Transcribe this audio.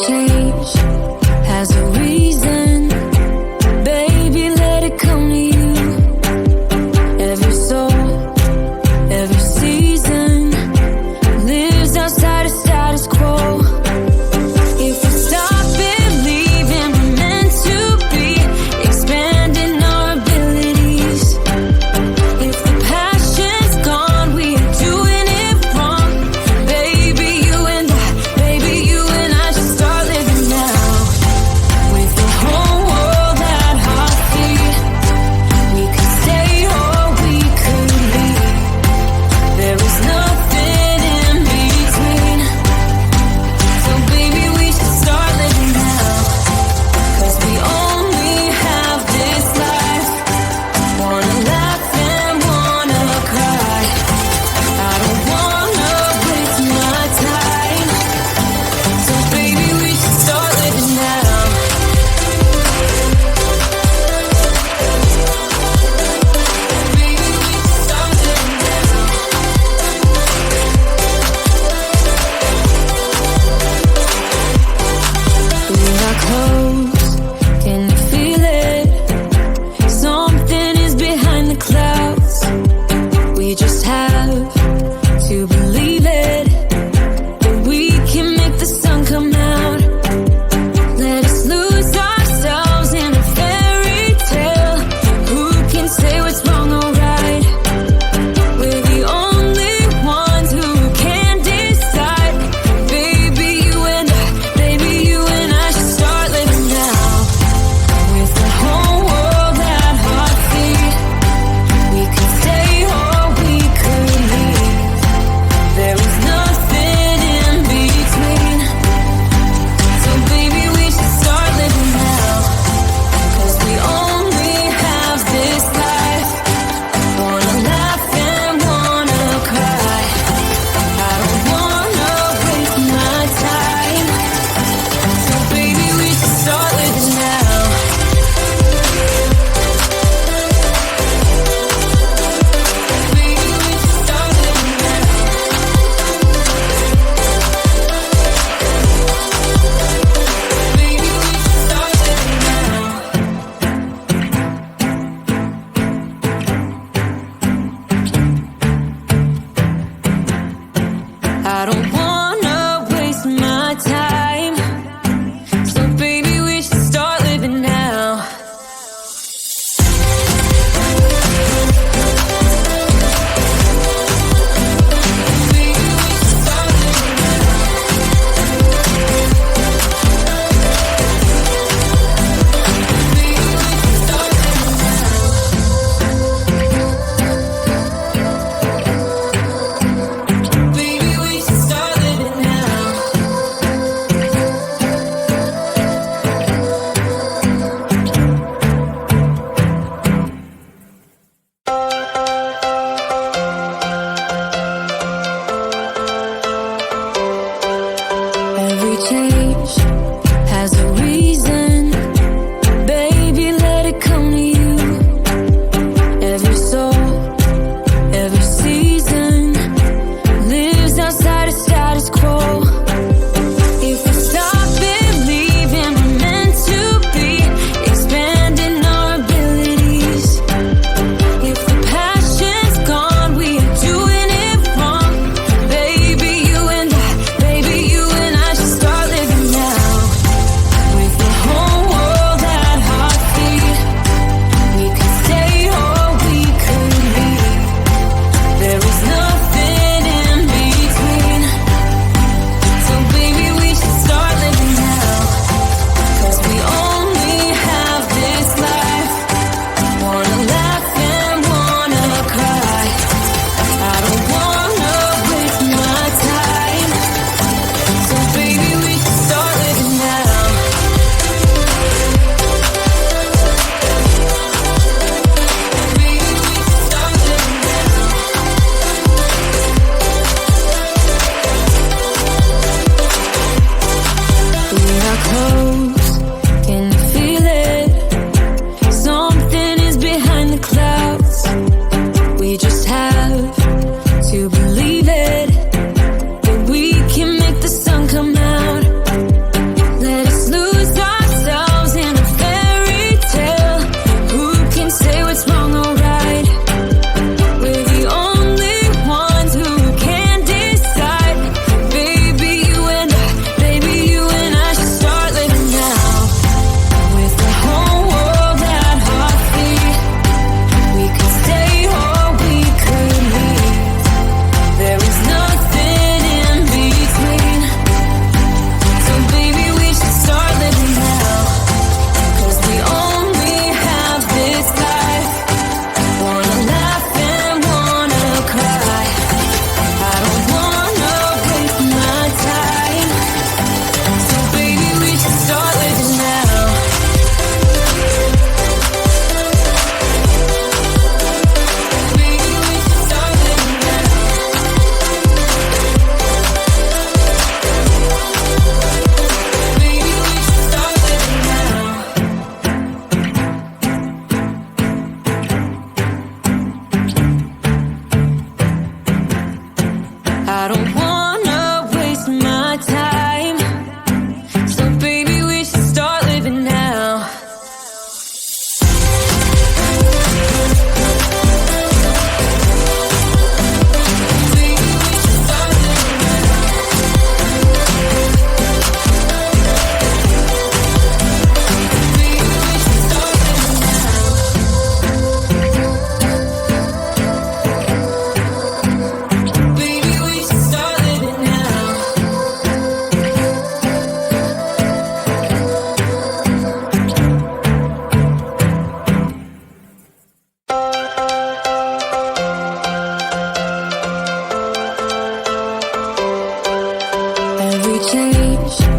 change has a reason. Baby, let it come to you. Every soul, every season lives outside of status quo. If we stop believing we're meant to be, expanding our abilities. If the passion's gone, we are doing it wrong. Baby, you and I should start living now. With the whole world at our feet, we could stay or we could leave. There is nothing in between. So baby, we should start living now. 'Cause we only have this life. Wanna laugh and wanna cry. I don't wanna waste my time. So baby, we should start living now. Baby, we should start living now. We're not close, can you feel it? Something is behind the clouds. We just have to believe it, that we can make the sun come out. Let us lose ourselves in a fairy tale. Who can say what's wrong or right? We're the only ones who can decide. Baby, you and I should start living now. With the whole world at our feet, we could stay or we could leave. There is nothing in between. So baby, we should start living now. 'Cause we only have this life. Wanna laugh and wanna cry. I don't wanna waste my time. So baby, we should start living now. Baby, we should start living now. Baby, we should start living now. I don't wanna waste my time. So baby, we should start living now. Baby, we should start living now. Baby, we should start living now. Baby, we should start living now. Every change has a reason. Baby, let it come to you. Every soul, every season lives outside of status quo. If we stop believing we're meant to be, expanding our abilities. If the passion's gone, we are doing it wrong. Baby, you and I should start living now. change.